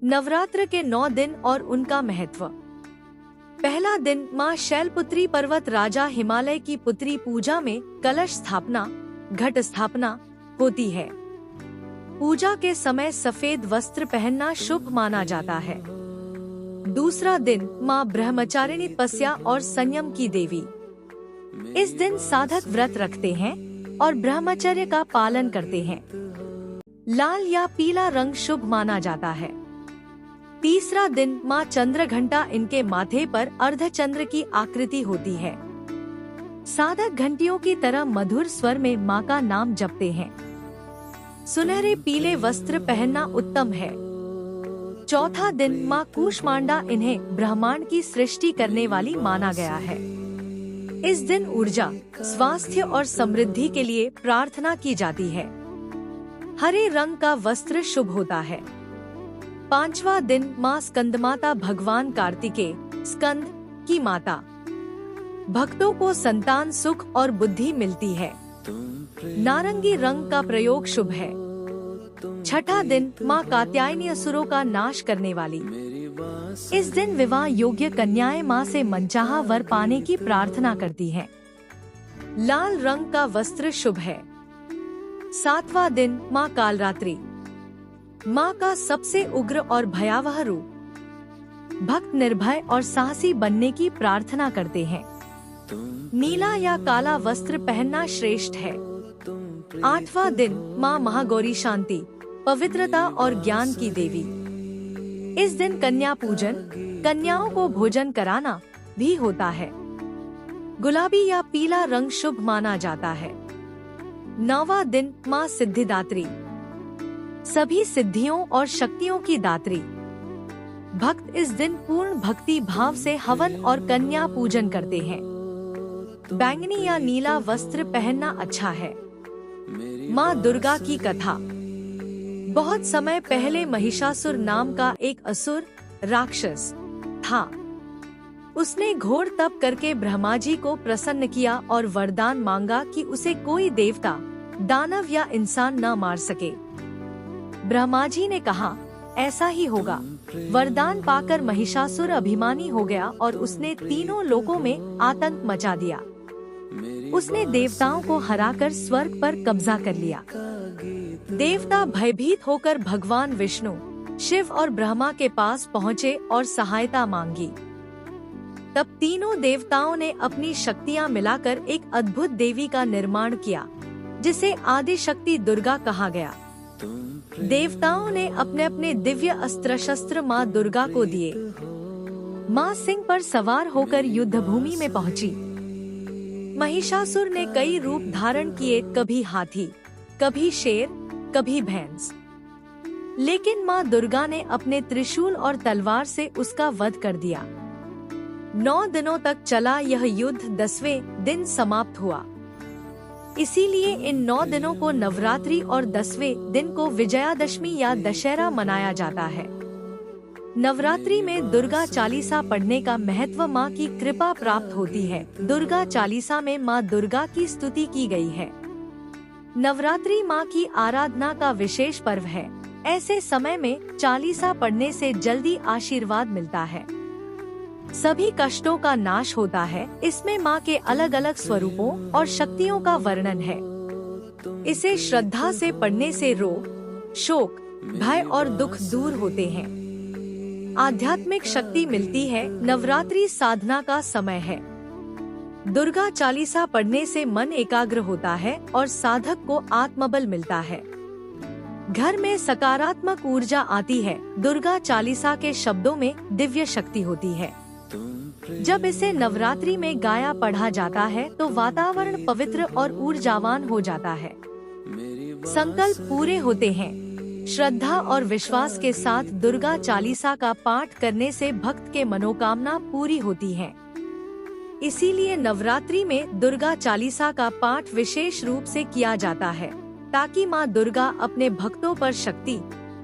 नवरात्र के 9 दिन और उनका महत्व। पहला दिन माँ शैलपुत्री पर्वत राजा हिमालय की पुत्री पूजा में कलश स्थापना, घट स्थापना होती है। पूजा के समय सफेद वस्त्र पहनना शुभ माना जाता है। दूसरा दिन माँ ब्रह्मचारिणी तपस्या और संयम की देवी। इस दिन साधक व्रत रखते हैं और ब्रह्मचर्य का पालन करते हैं। लाल या पीला रंग शुभ माना जाता है। तीसरा दिन माँ चंद्रघंटा, इनके माथे पर अर्धचंद्र की आकृति होती है। साधक घंटियों की तरह मधुर स्वर में माँ का नाम जपते हैं। सुनहरे पीले वस्त्र पहनना उत्तम है। चौथा दिन माँ कूष्मांडा, इन्हें ब्रह्मांड की सृष्टि करने वाली माना गया है। इस दिन ऊर्जा, स्वास्थ्य और समृद्धि के लिए प्रार्थना की जाती है। हरे रंग का वस्त्र शुभ होता है। पांचवा दिन माँ स्कंदमाता, भगवान कार्तिकेय स्कंद की माता। भक्तों को संतान, सुख और बुद्धि मिलती है। नारंगी रंग का प्रयोग शुभ है। छठा दिन माँ कात्यायनी, असुरों का नाश करने वाली। इस दिन विवाह योग्य कन्याएं माँ से मनचाहा वर पाने की प्रार्थना करती हैं। लाल रंग का वस्त्र शुभ है। सातवां दिन माँ कालरात्रि, माँ का सबसे उग्र और भयावह रूप। भक्त निर्भय और साहसी बनने की प्रार्थना करते हैं। नीला या काला वस्त्र पहनना श्रेष्ठ है। आठवां दिन माँ महागौरी शांति, पवित्रता और ज्ञान की देवी। इस दिन कन्या पूजन, कन्याओं को भोजन कराना भी होता है। गुलाबी या पीला रंग शुभ माना जाता है। नौवां दिन माँ सिद्धिदात्री, सभी सिद्धियों और शक्तियों की दात्री। भक्त इस दिन पूर्ण भक्ति भाव से हवन और कन्या पूजन करते हैं। बैंगनी या नीला वस्त्र पहनना अच्छा है। माँ दुर्गा की कथा। बहुत समय पहले महिषासुर नाम का एक असुर राक्षस था। उसने घोर तप करके ब्रह्मा जी को प्रसन्न किया और वरदान मांगा कि उसे कोई देवता, दानव या इंसान न मार सके। ब्रह्मा जी ने कहा, ऐसा ही होगा। वरदान पाकर महिषासुर अभिमानी हो गया और उसने तीनों लोकों में आतंक मचा दिया। उसने देवताओं को हराकर स्वर्ग पर कब्जा कर लिया। देवता भयभीत होकर भगवान विष्णु, शिव और ब्रह्मा के पास पहुँचे और सहायता मांगी। तब तीनों देवताओं ने अपनी शक्तियाँ मिलाकर एक अद्भुत देवी का निर्माण किया, जिसे आदि शक्ति दुर्गा कहा गया। देवताओं ने अपने अपने दिव्य अस्त्र शस्त्र माँ दुर्गा को दिए। माँ सिंह पर सवार होकर युद्ध भूमि में पहुँची। महिषासुर ने कई रूप धारण किए, कभी हाथी, कभी शेर, कभी भैंस। लेकिन माँ दुर्गा ने अपने त्रिशूल और तलवार से उसका वध कर दिया। 9 दिनों तक चला यह युद्ध 10वें दिन समाप्त हुआ। इसीलिए इन 9 दिनों को नवरात्रि और 10वें दिन को विजयादशमी या दशहरा मनाया जाता है। नवरात्रि में दुर्गा चालीसा पढ़ने का महत्व, माँ की कृपा प्राप्त होती है। दुर्गा चालीसा में माँ दुर्गा की स्तुति की गई है। नवरात्रि माँ की आराधना का विशेष पर्व है। ऐसे समय में चालीसा पढ़ने से जल्दी आशीर्वाद मिलता है। सभी कष्टों का नाश होता है। इसमें माँ के अलग अलग स्वरूपों और शक्तियों का वर्णन है। इसे श्रद्धा से पढ़ने से रोग, शोक, भय और दुख दूर होते हैं। आध्यात्मिक शक्ति मिलती है। नवरात्रि साधना का समय है। दुर्गा चालीसा पढ़ने से मन एकाग्र होता है और साधक को आत्मबल मिलता है। घर में सकारात्मक ऊर्जा आती है। दुर्गा चालीसा के शब्दों में दिव्य शक्ति होती है। जब इसे नवरात्रि में गाया पढ़ा जाता है तो वातावरण पवित्र और ऊर्जावान हो जाता है। संकल्प पूरे होते हैं। श्रद्धा और विश्वास के साथ दुर्गा चालीसा का पाठ करने से भक्त के मनोकामना पूरी होती है। इसीलिए नवरात्रि में दुर्गा चालीसा का पाठ विशेष रूप से किया जाता है, ताकि माँ दुर्गा अपने भक्तों पर शक्ति,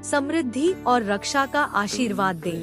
समृद्धि और रक्षा का आशीर्वाद दे।